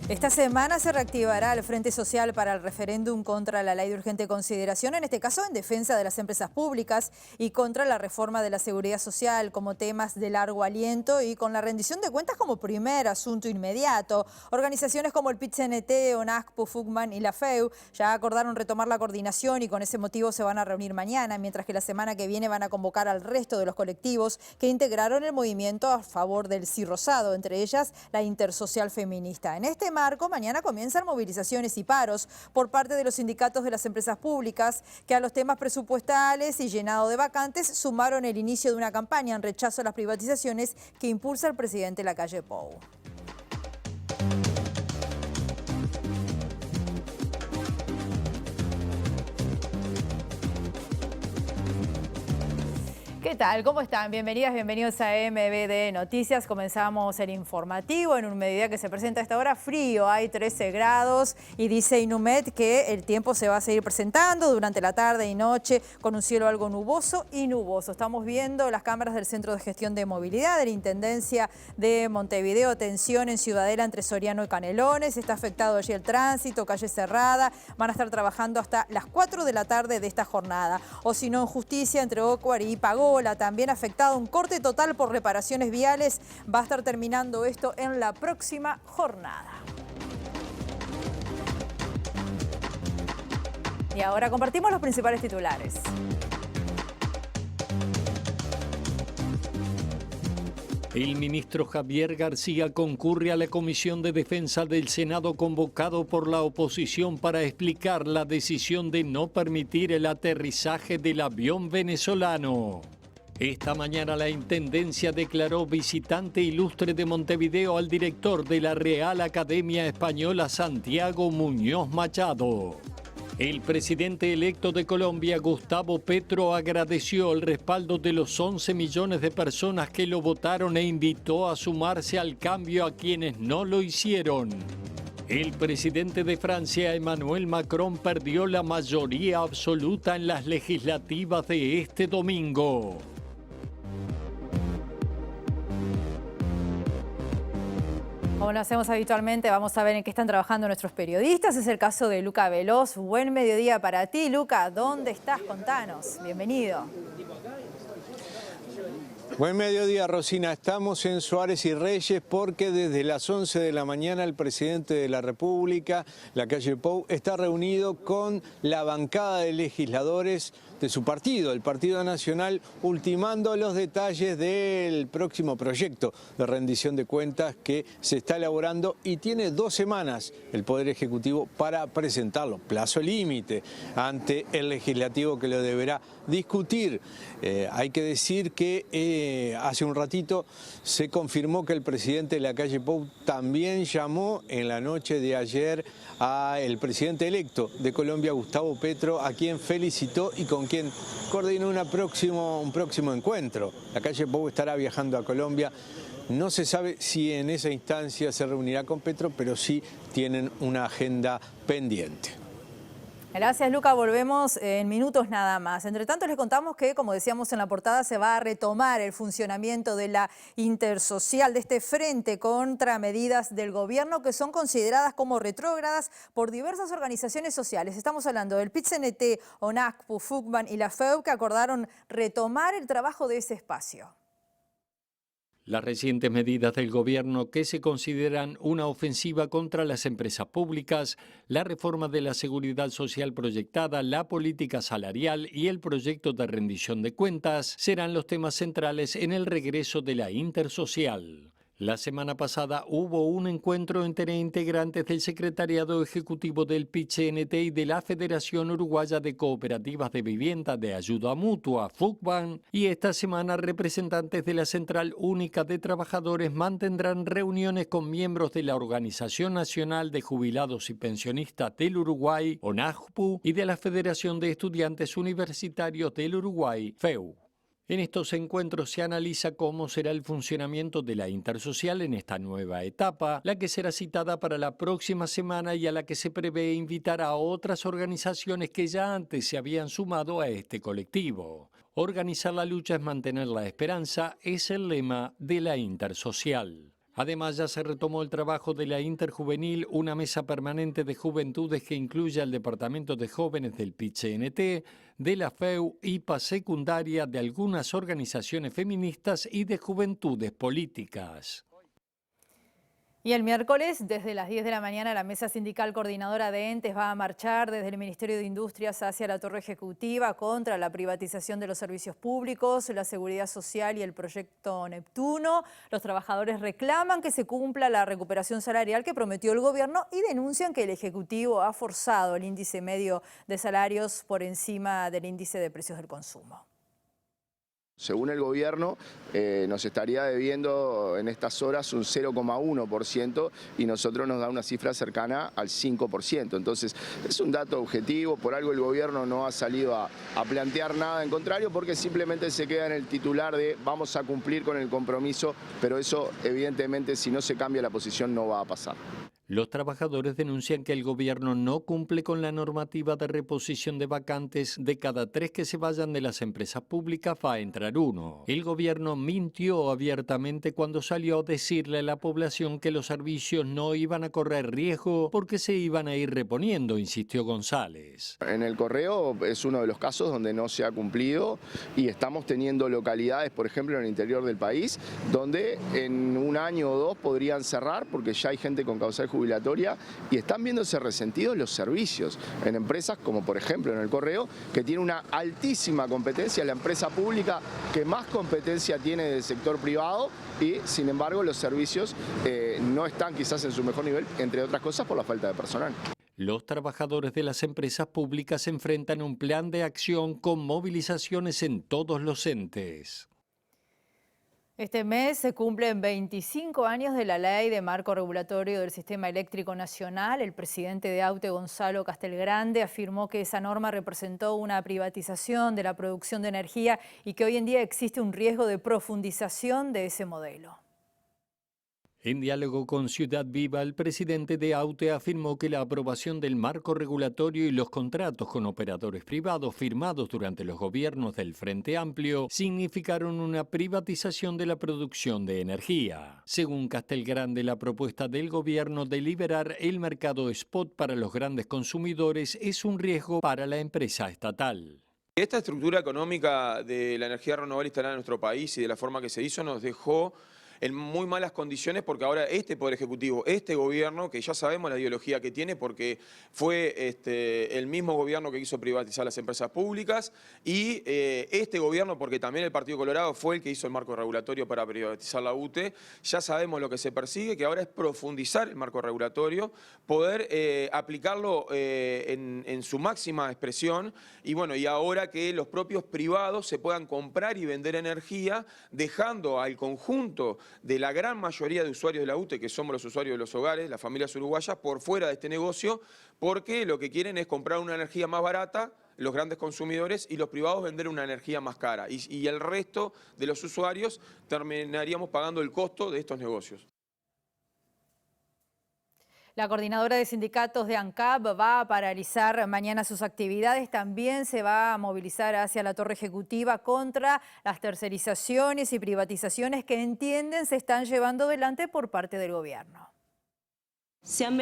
Esta semana se reactivará el Frente Social para el referéndum contra la Ley de Urgente Consideración, en este caso en defensa de las empresas públicas y contra la reforma de la Seguridad Social como temas de largo aliento y con la rendición de cuentas como primer asunto inmediato. Organizaciones como el PIT-CNT, ONACPU, FUCMAN y la FEU ya acordaron retomar la coordinación y con ese motivo se van a reunir mañana, mientras que la semana que viene van a convocar al resto de los colectivos que integraron el movimiento a favor del Sí Rosado, entre ellas la Intersocial Feminista. En este marco, mañana comienzan movilizaciones y paros por parte de los sindicatos de las empresas públicas que a los temas presupuestales y llenado de vacantes sumaron el inicio de una campaña en rechazo a las privatizaciones que impulsa el presidente Lacalle Pou. ¿Qué tal? ¿Cómo están? Bienvenidas, bienvenidos a MBD Noticias. Comenzamos el informativo en un mediodía que se presenta a esta hora frío. Hay 13 grados y dice Inumet que el tiempo se va a seguir presentando durante la tarde y noche con un cielo algo nuboso y nuboso. Estamos viendo las cámaras del Centro de Gestión de Movilidad de la Intendencia de Montevideo. Tensión en Ciudadela entre Soriano y Canelones. Está afectado allí el tránsito, calle cerrada. Van a estar trabajando hasta las 4 de la tarde de esta jornada. O si no, en Justicia entre Ocuar y Pagola. También afectado, un corte total por reparaciones viales. Va a estar terminando esto en la próxima jornada. Y ahora compartimos los principales titulares. El ministro Javier García concurre a la Comisión de Defensa del Senado convocado por la oposición para explicar la decisión de no permitir el aterrizaje del avión venezolano. Esta mañana la Intendencia declaró visitante ilustre de Montevideo al director de la Real Academia Española, Santiago Muñoz Machado. El presidente electo de Colombia, Gustavo Petro, agradeció el respaldo de los 11 millones de personas que lo votaron e invitó a sumarse al cambio a quienes no lo hicieron. El presidente de Francia, Emmanuel Macron, perdió la mayoría absoluta en las legislativas de este domingo. Como lo hacemos habitualmente, vamos a ver en qué están trabajando nuestros periodistas. Es el caso de Luca Veloz. Buen mediodía para ti, Luca. ¿Dónde estás? Contanos. Bienvenido. Buen mediodía, Rosina. Estamos en Suárez y Reyes porque desde las 11 de la mañana el presidente de la República, Lacalle Pou, está reunido con la bancada de legisladores de su partido, el Partido Nacional, ultimando los detalles del próximo proyecto de rendición de cuentas que se está elaborando y tiene 2 semanas el Poder Ejecutivo para presentarlo, plazo límite ante el Legislativo que lo deberá discutir. Hay que decir que hace un ratito se confirmó que el presidente Lacalle Pou también llamó en la noche de ayer al presidente electo de Colombia, Gustavo Petro, a quien felicitó y con quien coordinó un próximo encuentro. Lacalle Pou estará viajando a Colombia. No se sabe si en esa instancia se reunirá con Petro, pero sí tienen una agenda pendiente. Gracias, Luca. Volvemos en minutos nada más. Entre tanto, les contamos que, como decíamos en la portada, se va a retomar el funcionamiento de la Intersocial, de este frente contra medidas del gobierno que son consideradas como retrógradas por diversas organizaciones sociales. Estamos hablando del PIT-CNT, ONACPU, FUCMAN y la FEU, que acordaron retomar el trabajo de ese espacio. Las recientes medidas del gobierno que se consideran una ofensiva contra las empresas públicas, la reforma de la seguridad social proyectada, la política salarial y el proyecto de rendición de cuentas serán los temas centrales en el regreso de la Intersocial. La semana pasada hubo un encuentro entre integrantes del Secretariado Ejecutivo del PIT-CNT y de la Federación Uruguaya de Cooperativas de Vivienda de Ayuda Mutua, FUCBAN, y esta semana representantes de la Central Única de Trabajadores mantendrán reuniones con miembros de la Organización Nacional de Jubilados y Pensionistas del Uruguay, ONAJPU, y de la Federación de Estudiantes Universitarios del Uruguay, FEU. En estos encuentros se analiza cómo será el funcionamiento de la Intersocial en esta nueva etapa, la que será citada para la próxima semana y a la que se prevé invitar a otras organizaciones que ya antes se habían sumado a este colectivo. Organizar la lucha es mantener la esperanza, es el lema de la Intersocial. Además, ya se retomó el trabajo de la Interjuvenil, una mesa permanente de juventudes que incluye al Departamento de Jóvenes del PIT-CNT, de la FEU, IPA secundaria, de algunas organizaciones feministas y de juventudes políticas. Y el miércoles, desde las 10 de la mañana, la Mesa Sindical Coordinadora de Entes va a marchar desde el Ministerio de Industrias hacia la Torre Ejecutiva contra la privatización de los servicios públicos, la seguridad social y el proyecto Neptuno. Los trabajadores reclaman que se cumpla la recuperación salarial que prometió el gobierno y denuncian que el Ejecutivo ha forzado el índice medio de salarios por encima del índice de precios del consumo. Según el gobierno, nos estaría debiendo en estas horas un 0,1% y nosotros nos da una cifra cercana al 5%. Entonces, es un dato objetivo, por algo el gobierno no ha salido a plantear nada en contrario, porque simplemente se queda en el titular de vamos a cumplir con el compromiso, pero eso evidentemente si no se cambia la posición no va a pasar. Los trabajadores denuncian que el gobierno no cumple con la normativa de reposición de vacantes. De cada 3 que se vayan de las empresas públicas va a entrar 1. El gobierno mintió abiertamente cuando salió a decirle a la población que los servicios no iban a correr riesgo porque se iban a ir reponiendo, insistió González. En el correo es uno de los casos donde no se ha cumplido y estamos teniendo localidades, por ejemplo, en el interior del país, donde en un año o 2 podrían cerrar porque ya hay gente con causal jubilatoria y están viéndose resentidos los servicios en empresas como por ejemplo en el correo, que tiene una altísima competencia, la empresa pública que más competencia tiene del sector privado y sin embargo los servicios no están quizás en su mejor nivel, entre otras cosas por la falta de personal. Los trabajadores de las empresas públicas enfrentan un plan de acción con movilizaciones en todos los entes. Este mes se cumplen 25 años de la Ley de Marco Regulatorio del Sistema Eléctrico Nacional. El presidente de AUTE, Gonzalo Castelgrande, afirmó que esa norma representó una privatización de la producción de energía y que hoy en día existe un riesgo de profundización de ese modelo. En diálogo con Ciudad Viva, el presidente de AUTE afirmó que la aprobación del marco regulatorio y los contratos con operadores privados firmados durante los gobiernos del Frente Amplio significaron una privatización de la producción de energía. Según Castelgrande, la propuesta del gobierno de liberar el mercado spot para los grandes consumidores es un riesgo para la empresa estatal. Esta estructura económica de la energía renovable instalada en nuestro país y de la forma que se hizo nos dejó en muy malas condiciones porque ahora este Poder Ejecutivo, este gobierno, que ya sabemos la ideología que tiene porque fue el mismo gobierno que quiso privatizar las empresas públicas y este gobierno, porque también el Partido Colorado fue el que hizo el marco regulatorio para privatizar la UTE, ya sabemos lo que se persigue, que ahora es profundizar el marco regulatorio, poder aplicarlo en su máxima expresión y bueno, y ahora que los propios privados se puedan comprar y vender energía, dejando al conjunto de la gran mayoría de usuarios de la UTE, que somos los usuarios de los hogares, las familias uruguayas, por fuera de este negocio, porque lo que quieren es comprar una energía más barata, los grandes consumidores, y los privados vender una energía más cara. Y el resto de los usuarios terminaríamos pagando el costo de estos negocios. La coordinadora de sindicatos de ANCAP va a paralizar mañana sus actividades. También se va a movilizar hacia la Torre Ejecutiva contra las tercerizaciones y privatizaciones que entienden se están llevando adelante por parte del gobierno. Se han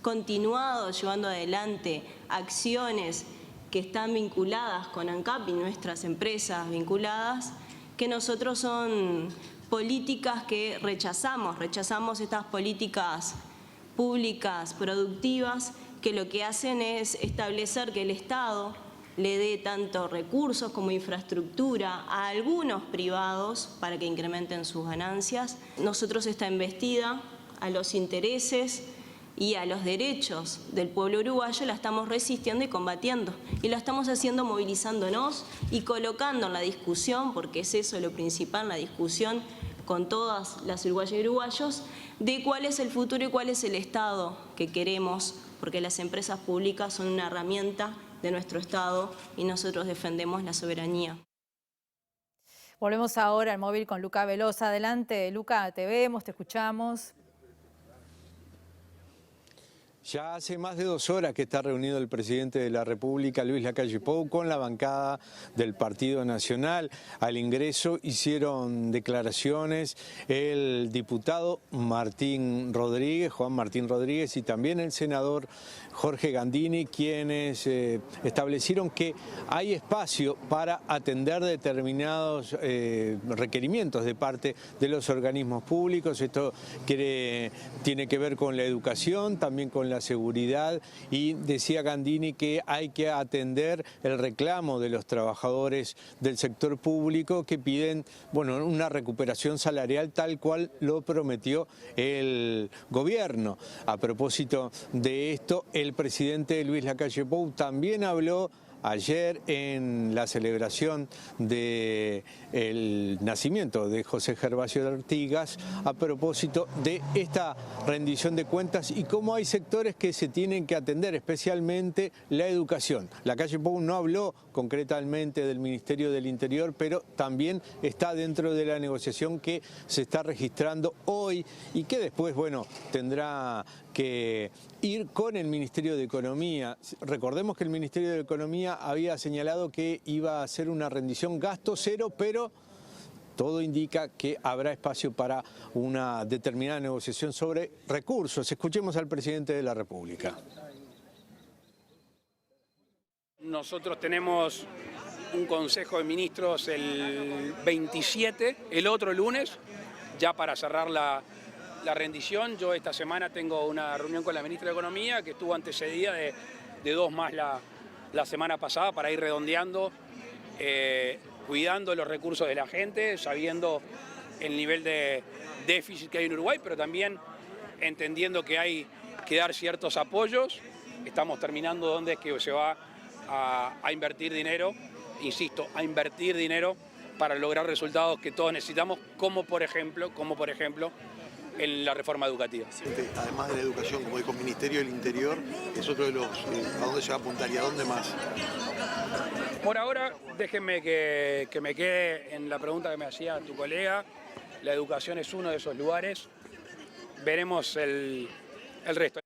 continuado llevando adelante acciones que están vinculadas con ANCAP y nuestras empresas vinculadas, que nosotros son políticas que rechazamos estas políticas públicas productivas que lo que hacen es establecer que el Estado le dé tanto recursos como infraestructura a algunos privados para que incrementen sus ganancias. Nosotros esta embestida a los intereses y a los derechos del pueblo uruguayo la estamos resistiendo y combatiendo. Y lo estamos haciendo movilizándonos y colocando en la discusión, porque es eso lo principal, la discusión con todas las uruguayas y uruguayos, de cuál es el futuro y cuál es el Estado que queremos, porque las empresas públicas son una herramienta de nuestro Estado y nosotros defendemos la soberanía. Volvemos ahora al móvil con Luca Velosa. Adelante, Luca, te vemos, te escuchamos. Ya hace más de 2 horas que está reunido el presidente de la República, Luis Lacalle Pou, con la bancada del Partido Nacional. Al ingreso hicieron declaraciones el diputado Juan Martín Rodríguez, y también el senador Jorge Gandini, quienes establecieron que hay espacio para atender determinados requerimientos de parte de los organismos públicos. Esto tiene que ver con la educación, también con la seguridad, y decía Gandini que hay que atender el reclamo de los trabajadores del sector público que piden, bueno, una recuperación salarial tal cual lo prometió el gobierno. A propósito de esto, el presidente Luis Lacalle Pou también habló ayer en la celebración del nacimiento de José Gervasio de Artigas, a propósito de esta rendición de cuentas y cómo hay sectores que se tienen que atender, especialmente la educación. Lacalle Pou no habló concretamente del Ministerio del Interior, pero también está dentro de la negociación que se está registrando hoy y que después, bueno, tendrá que ir con el Ministerio de Economía. Recordemos que el Ministerio de Economía había señalado que iba a hacer una rendición gasto cero, pero todo indica que habrá espacio para una determinada negociación sobre recursos. Escuchemos al presidente de la República. Nosotros tenemos un Consejo de Ministros el 27, el otro lunes, ya para cerrar la rendición. Yo esta semana tengo una reunión con la ministra de Economía que estuvo antecedida de 2 más la semana pasada para ir redondeando, cuidando los recursos de la gente, sabiendo el nivel de déficit que hay en Uruguay, pero también entendiendo que hay que dar ciertos apoyos. Estamos terminando dónde es que se va a invertir dinero, insisto, a invertir dinero para lograr resultados que todos necesitamos, como por ejemplo, en la reforma educativa. Además de la educación, como dijo el Ministerio del Interior, es otro de los... ¿a dónde se va a apuntar y a dónde más? Por ahora, déjenme que me quede en la pregunta que me hacía tu colega. La educación es uno de esos lugares. Veremos el resto.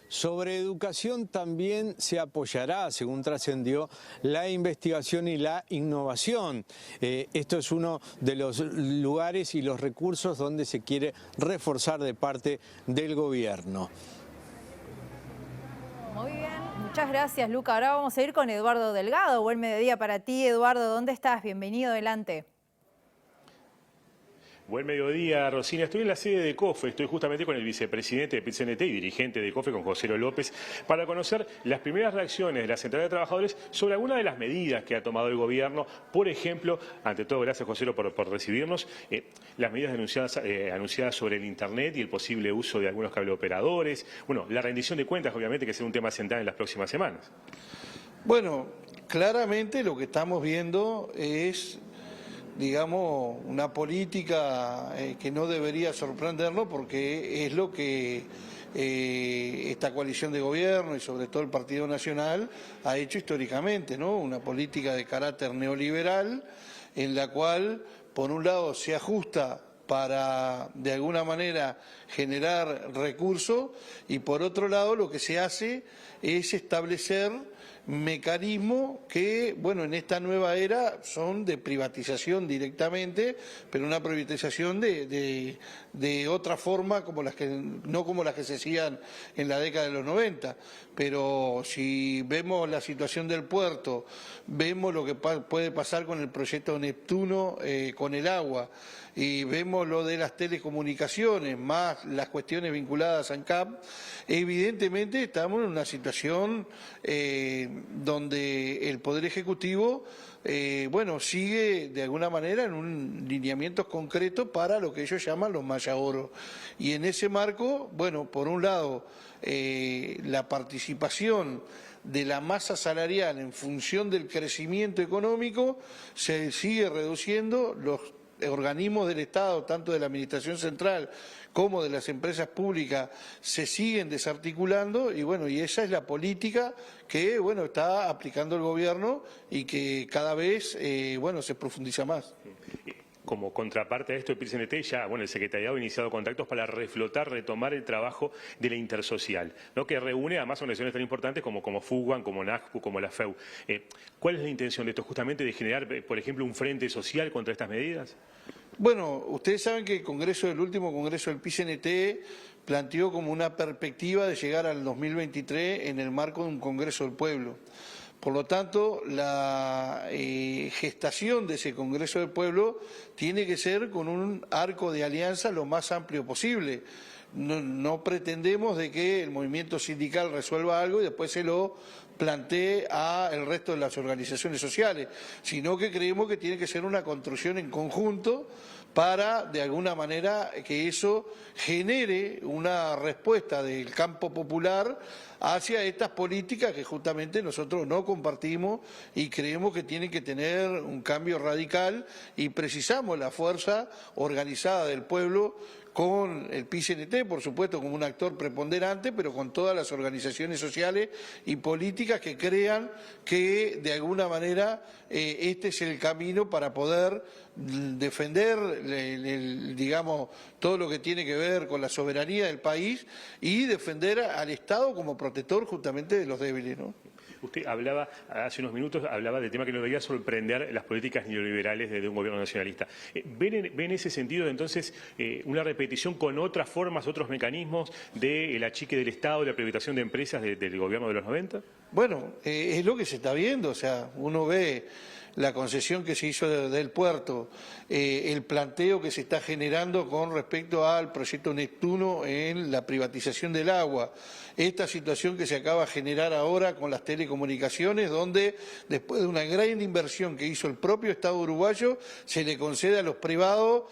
Sobre educación también se apoyará, según trascendió, la investigación y la innovación. Esto es uno de los lugares y los recursos donde se quiere reforzar de parte del gobierno. Muy bien, muchas gracias, Luca. Ahora vamos a ir con Eduardo Delgado. Buen mediodía para ti, Eduardo. ¿Dónde estás? Bienvenido, adelante. Buen mediodía, Rosina. Estoy en la sede de COFE, estoy justamente con el vicepresidente de PIT-CNT y dirigente de COFE, con José López, para conocer las primeras reacciones de la Central de Trabajadores sobre algunas de las medidas que ha tomado el gobierno. Por ejemplo, ante todo, gracias José por recibirnos, las medidas anunciadas sobre el Internet y el posible uso de algunos cableoperadores. Bueno, la rendición de cuentas, obviamente, que será un tema central en las próximas semanas. Bueno, claramente lo que estamos viendo es, digamos, una política que no debería sorprendernos, porque es lo que esta coalición de gobierno y sobre todo el Partido Nacional ha hecho históricamente, ¿no? Una política de carácter neoliberal en la cual, por un lado, se ajusta para, de alguna manera, generar recursos, y por otro lado lo que se hace es establecer mecanismos que, bueno, en esta nueva era son de privatización directamente, pero una privatización de otra forma, no como las que se hacían en la década de los 90. Pero si vemos la situación del puerto, vemos lo que puede pasar con el proyecto Neptuno, con el agua, y vemos lo de las telecomunicaciones, más las cuestiones vinculadas a ANCAP, evidentemente estamos en una situación donde el Poder Ejecutivo bueno, sigue de alguna manera en un lineamiento concreto para lo que ellos llaman los maya oro. Y en ese marco, bueno, por un lado, la participación de la masa salarial en función del crecimiento económico se sigue reduciendo. Los organismos del Estado, tanto de la Administración Central como de las empresas públicas, se siguen desarticulando, y bueno, y esa es la política que, bueno, está aplicando el gobierno y que cada vez, bueno, se profundiza más. Como contraparte a esto, el PCNT ya, el secretariado ha iniciado contactos para reflotar, retomar el trabajo de la intersocial, ¿no? Que reúne además organizaciones tan importantes como FUGAN, como NAJPU, como la FEU. ¿Cuál es la intención de esto? ¿Justamente de generar, por ejemplo, un frente social contra estas medidas? Bueno, ustedes saben que el último congreso del PCNT planteó como una perspectiva de llegar al 2023 en el marco de un Congreso del Pueblo. Por lo tanto, la gestación de ese Congreso del Pueblo tiene que ser con un arco de alianza lo más amplio posible. No pretendemos de que el movimiento sindical resuelva algo y después se lo plantee al resto de las organizaciones sociales, sino que creemos que tiene que ser una construcción en conjunto para, de alguna manera, que eso genere una respuesta del campo popular hacia estas políticas que justamente nosotros no compartimos y creemos que tienen que tener un cambio radical y precisamos la fuerza organizada del pueblo con el PCNT, por supuesto, como un actor preponderante, pero con todas las organizaciones sociales y políticas que crean que, de alguna manera, este es el camino para poder defender, digamos, todo lo que tiene que ver con la soberanía del país y defender al Estado como protector justamente de los débiles, ¿no? Usted hablaba, hace unos minutos, del tema que nos debería sorprender las políticas neoliberales de un gobierno nacionalista. ¿Ven en ese sentido, entonces, una repetición con otras formas, otros mecanismos del achique del Estado, de la privatización de empresas del gobierno de los 90? Bueno, es lo que se está viendo, o sea, uno ve la concesión que se hizo del puerto, el planteo que se está generando con respecto al proyecto Neptuno en la privatización del agua, esta situación que se acaba de generar ahora con las telecomunicaciones, donde después de una gran inversión que hizo el propio Estado uruguayo, se le concede a los privados,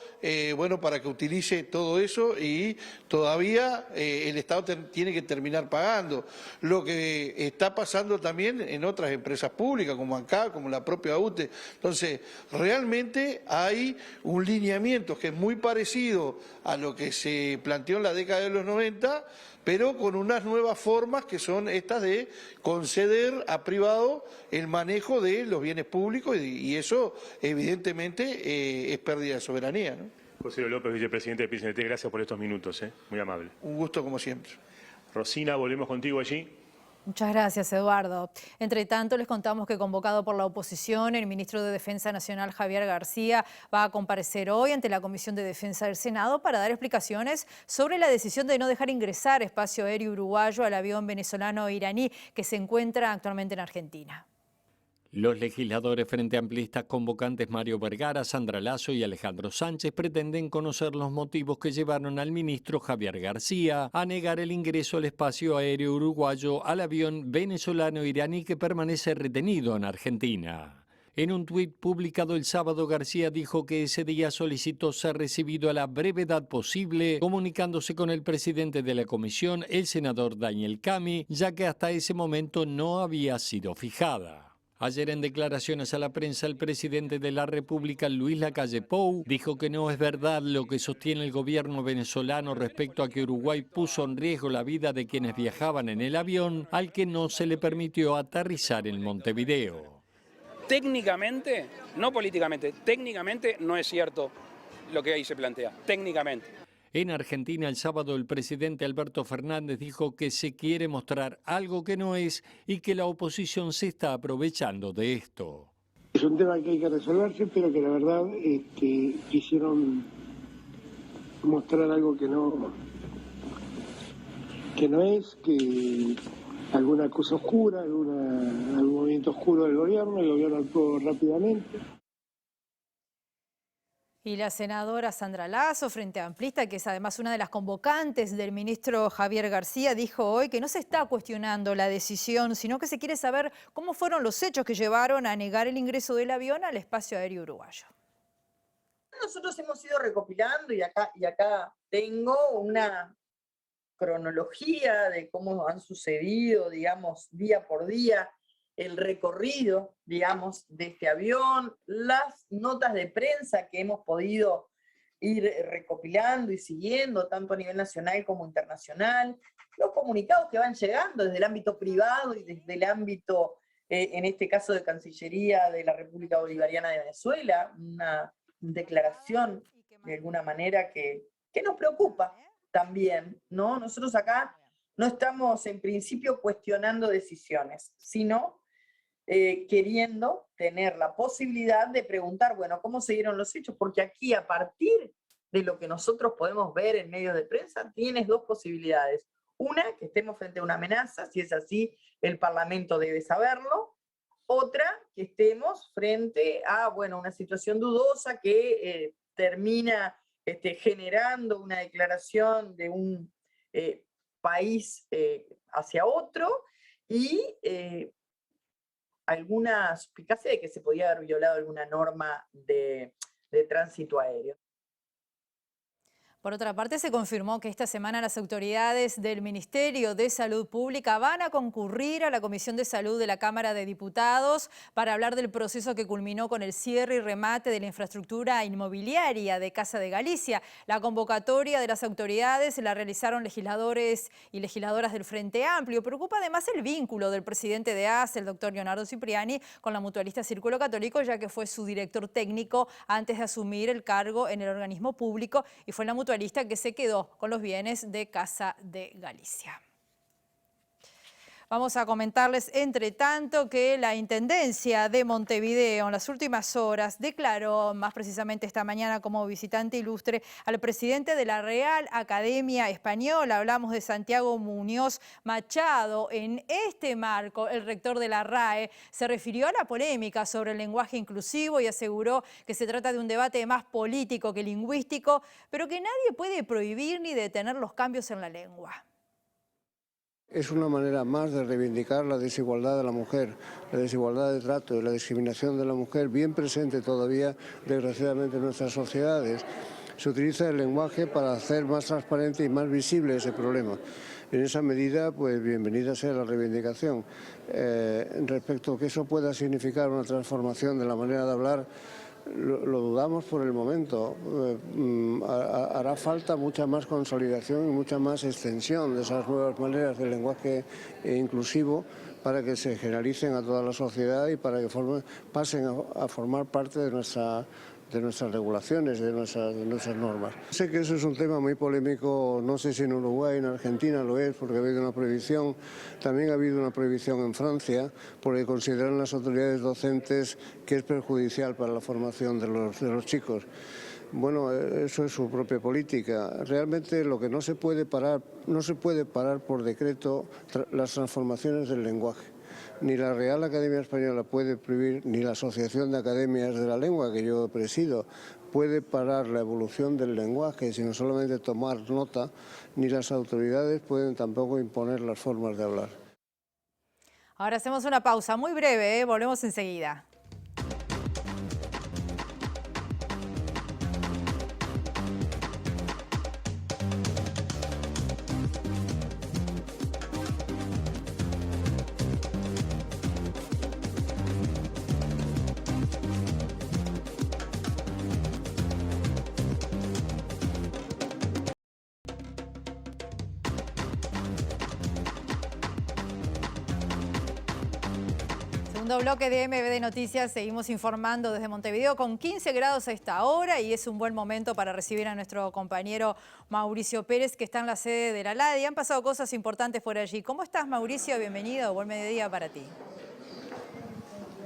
para que utilice todo eso y todavía el Estado tiene que terminar pagando. Lo que está pasando también en otras empresas públicas, como acá, como la propia UTE. Entonces, realmente hay un lineamiento que es muy parecido a lo que se planteó en la década de los 90, pero con unas nuevas formas que son estas de conceder a privados el manejo de los bienes públicos y eso evidentemente es pérdida de soberanía, ¿no? José López, vicepresidente del PCNT, gracias por estos minutos, muy amable. Un gusto como siempre. Rosina, volvemos contigo allí. Muchas gracias, Eduardo. Entre tanto, les contamos que, convocado por la oposición, el ministro de Defensa Nacional, Javier García, va a comparecer hoy ante la Comisión de Defensa del Senado para dar explicaciones sobre la decisión de no dejar ingresar espacio aéreo uruguayo al avión venezolano-iraní que se encuentra actualmente en Argentina. Los legisladores frente amplistas convocantes Mario Vergara, Sandra Lasso y Alejandro Sánchez pretenden conocer los motivos que llevaron al ministro Javier García a negar el ingreso al espacio aéreo uruguayo al avión venezolano-iraní que permanece retenido en Argentina. En un tuit publicado el sábado, García dijo que ese día solicitó ser recibido a la brevedad posible, comunicándose con el presidente de la comisión, el senador Daniel Cami, ya que hasta ese momento no había sido fijada. Ayer, en declaraciones a la prensa, el presidente de la República, Luis Lacalle Pou, dijo que no es verdad lo que sostiene el gobierno venezolano respecto a que Uruguay puso en riesgo la vida de quienes viajaban en el avión al que no se le permitió aterrizar en Montevideo. Técnicamente, no políticamente, técnicamente no es cierto lo que ahí se plantea, técnicamente. En Argentina, el sábado, el presidente Alberto Fernández dijo que se quiere mostrar algo que no es y que la oposición se está aprovechando de esto. Es un tema que hay que resolverse, pero que la verdad quisieron mostrar algo que no es, que alguna cosa oscura, algún movimiento oscuro del gobierno, el gobierno actuó rápidamente. Y la senadora Sandra Lasso, Frente Amplista, que es además una de las convocantes del ministro Javier García, dijo hoy que no se está cuestionando la decisión, sino que se quiere saber cómo fueron los hechos que llevaron a negar el ingreso del avión al espacio aéreo uruguayo. Nosotros hemos ido recopilando y acá tengo una cronología de cómo han sucedido, digamos, día por día, el recorrido, digamos, de este avión, las notas de prensa que hemos podido ir recopilando y siguiendo, tanto a nivel nacional como internacional, los comunicados que van llegando desde el ámbito privado y desde el ámbito, en este caso, de Cancillería de la República Bolivariana de Venezuela, una declaración de alguna manera que nos preocupa también, ¿no? Nosotros acá no estamos en principio cuestionando decisiones, sino queriendo tener la posibilidad de preguntar, bueno, ¿cómo se dieron los hechos? Porque aquí, a partir de lo que nosotros podemos ver en medios de prensa, tienes dos posibilidades. Una, que estemos frente a una amenaza, si es así, el Parlamento debe saberlo. Otra, que estemos frente a, bueno, una situación dudosa que termina generando una declaración de un país hacia otro y alguna suspicacia de que se podía haber violado alguna norma de tránsito aéreo. Por otra parte, se confirmó que esta semana las autoridades del Ministerio de Salud Pública van a concurrir a la Comisión de Salud de la Cámara de Diputados para hablar del proceso que culminó con el cierre y remate de la infraestructura inmobiliaria de Casa de Galicia. La convocatoria de las autoridades la realizaron legisladores y legisladoras del Frente Amplio. Preocupa además el vínculo del presidente de ACE, el doctor Leonardo Cipriani, con la mutualista Círculo Católico, ya que fue su director técnico antes de asumir el cargo en el organismo público y fue la mutualista que se quedó con los bienes de Casa de Galicia. Vamos a comentarles, entre tanto, que la Intendencia de Montevideo en las últimas horas declaró, más precisamente esta mañana, como visitante ilustre al presidente de la Real Academia Española. Hablamos de Santiago Muñoz Machado. En este marco, el rector de la RAE se refirió a la polémica sobre el lenguaje inclusivo y aseguró que se trata de un debate más político que lingüístico, pero que nadie puede prohibir ni detener los cambios en la lengua. Es una manera más de reivindicar la desigualdad de la mujer, la desigualdad de trato y la discriminación de la mujer, bien presente todavía, desgraciadamente, en nuestras sociedades. Se utiliza el lenguaje para hacer más transparente y más visible ese problema. En esa medida, pues bienvenida sea la reivindicación. Respecto a que eso pueda significar una transformación de la manera de hablar, lo dudamos por el momento. Hará falta mucha más consolidación y mucha más extensión de esas nuevas maneras del lenguaje inclusivo para que se generalicen a toda la sociedad y para que pasen a formar parte de nuestras regulaciones, de nuestras normas. Sé que eso es un tema muy polémico, no sé si en Uruguay, en Argentina lo es, porque ha habido una prohibición. También ha habido una prohibición en Francia, porque consideran las autoridades docentes que es perjudicial para la formación de los chicos. Bueno, eso es su propia política. Realmente lo que no se puede parar por decreto las transformaciones del lenguaje. Ni la Real Academia Española puede prohibir, ni la Asociación de Academias de la Lengua, que yo presido, puede parar la evolución del lenguaje, sino solamente tomar nota, ni las autoridades pueden tampoco imponer las formas de hablar. Ahora hacemos una pausa muy breve, volvemos enseguida. Segundo bloque de MBD Noticias, seguimos informando desde Montevideo con 15 grados a esta hora y es un buen momento para recibir a nuestro compañero Mauricio Pérez, que está en la sede de la LADI. Han pasado cosas importantes por allí. ¿Cómo estás, Mauricio? Bienvenido, buen mediodía para ti.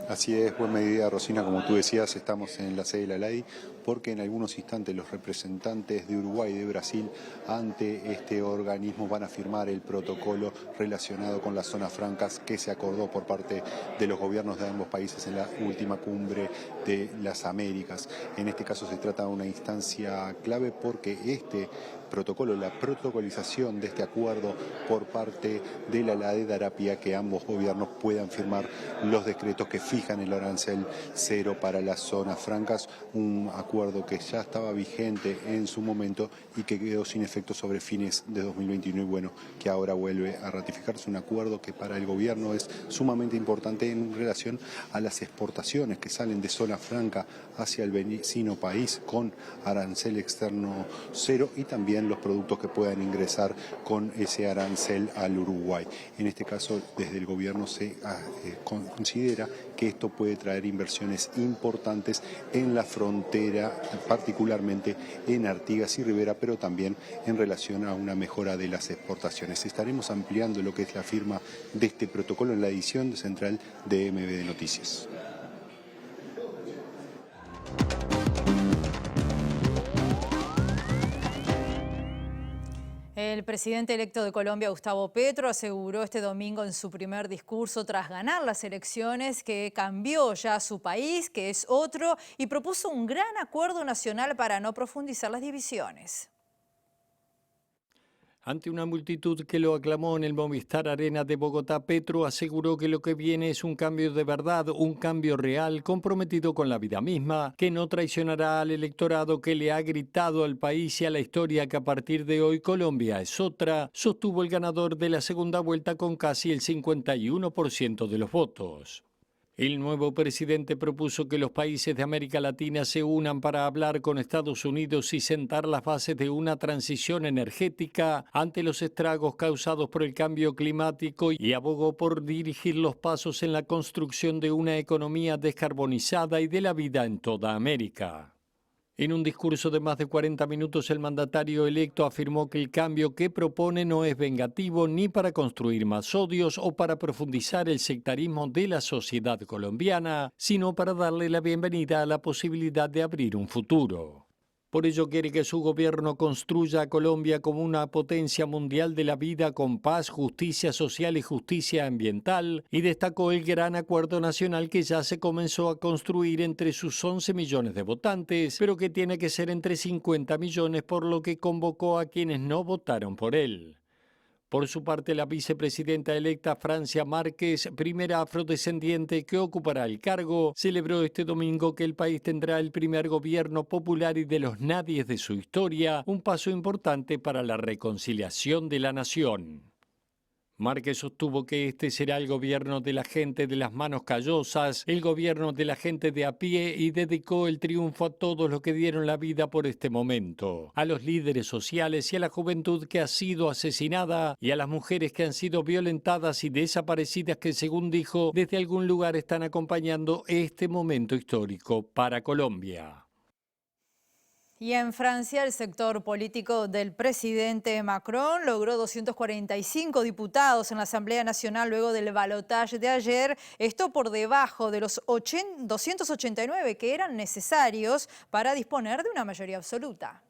Así es, buen mediodía, Rosina. Como tú decías, estamos en la sede de la LADI porque en algunos instantes los representantes de Uruguay y de Brasil ante este organismo van a firmar el protocolo relacionado con las zonas francas que se acordó por parte de los gobiernos de ambos países en la última cumbre de las Américas. En este caso se trata de una instancia clave porque este protocolo, la protocolización de este acuerdo por parte de la LADI dará pie a que ambos gobiernos puedan firmar los decretos que fijan el arancel cero para las zonas francas, un acuerdo que ya estaba vigente en su momento y que quedó sin efecto sobre fines de 2021 y bueno, que ahora vuelve a ratificarse, un acuerdo que para el gobierno es sumamente importante en relación a las exportaciones que salen de zona franca hacia el vecino país con arancel externo cero y también los productos que puedan ingresar con ese arancel al Uruguay. En este caso, desde el gobierno se considera que esto puede traer inversiones importantes en la frontera Argentina, particularmente en Artigas y Rivera, pero también en relación a una mejora de las exportaciones. Estaremos ampliando lo que es la firma de este protocolo en la edición central de MBD Noticias. El presidente electo de Colombia, Gustavo Petro, aseguró este domingo en su primer discurso tras ganar las elecciones que cambió ya su país, que es otro, y propuso un gran acuerdo nacional para no profundizar las divisiones. Ante una multitud que lo aclamó en el Movistar Arena de Bogotá, Petro aseguró que lo que viene es un cambio de verdad, un cambio real, comprometido con la vida misma, que no traicionará al electorado que le ha gritado al país y a la historia que a partir de hoy Colombia es otra, sostuvo el ganador de la segunda vuelta con casi el 51% de los votos. El nuevo presidente propuso que los países de América Latina se unan para hablar con Estados Unidos y sentar las bases de una transición energética ante los estragos causados por el cambio climático y abogó por dirigir los pasos en la construcción de una economía descarbonizada y de la vida en toda América. En un discurso de más de 40 minutos, el mandatario electo afirmó que el cambio que propone no es vengativo ni para construir más odios o para profundizar el sectarismo de la sociedad colombiana, sino para darle la bienvenida a la posibilidad de abrir un futuro. Por ello quiere que su gobierno construya a Colombia como una potencia mundial de la vida con paz, justicia social y justicia ambiental, y destacó el gran acuerdo nacional que ya se comenzó a construir entre sus 11 millones de votantes, pero que tiene que ser entre 50 millones, por lo que convocó a quienes no votaron por él. Por su parte, la vicepresidenta electa Francia Márquez, primera afrodescendiente que ocupará el cargo, celebró este domingo que el país tendrá el primer gobierno popular y de los nadies de su historia, un paso importante para la reconciliación de la nación. Márquez sostuvo que este será el gobierno de la gente de las manos callosas, el gobierno de la gente de a pie, y dedicó el triunfo a todos los que dieron la vida por este momento, a los líderes sociales y a la juventud que ha sido asesinada y a las mujeres que han sido violentadas y desaparecidas que, según dijo, desde algún lugar están acompañando este momento histórico para Colombia. Y en Francia, el sector político del presidente Macron logró 245 diputados en la Asamblea Nacional luego del balotaje de ayer, esto por debajo de los 289 que eran necesarios para disponer de una mayoría absoluta.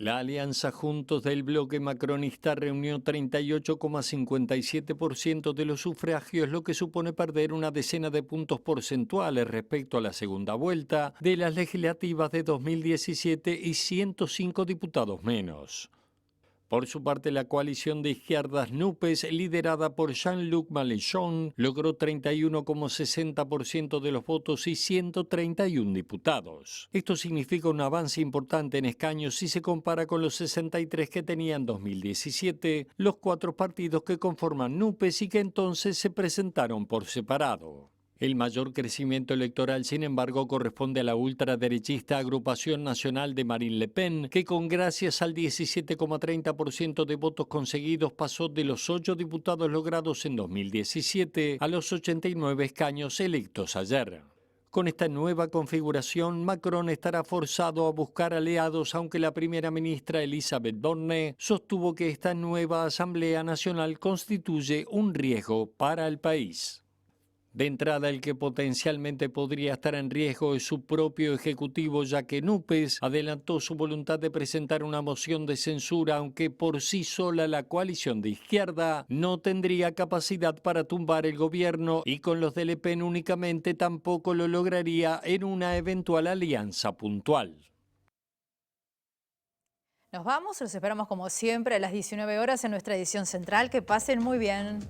La alianza Juntos del bloque macronista reunió 38,57% de los sufragios, lo que supone perder una decena de puntos porcentuales respecto a la segunda vuelta de las legislativas de 2017 y 105 diputados menos. Por su parte, la coalición de izquierdas NUPES, liderada por Jean-Luc Mélenchon, logró 31,60% de los votos y 131 diputados. Esto significa un avance importante en escaños si se compara con los 63 que tenía en 2017 los 4 partidos que conforman NUPES y que entonces se presentaron por separado. El mayor crecimiento electoral, sin embargo, corresponde a la ultraderechista Agrupación Nacional de Marine Le Pen, que con gracias al 17,30% de votos conseguidos pasó de los 8 diputados logrados en 2017 a los 89 escaños electos ayer. Con esta nueva configuración, Macron estará forzado a buscar aliados, aunque la primera ministra Elisabeth Borne sostuvo que esta nueva Asamblea Nacional constituye un riesgo para el país. De entrada, el que potencialmente podría estar en riesgo es su propio ejecutivo, ya que NUPES adelantó su voluntad de presentar una moción de censura, aunque por sí sola la coalición de izquierda no tendría capacidad para tumbar el gobierno y con los de Le Pen únicamente tampoco lo lograría en una eventual alianza puntual. Nos vamos, los esperamos como siempre a las 19 horas en nuestra edición central. Que pasen muy bien.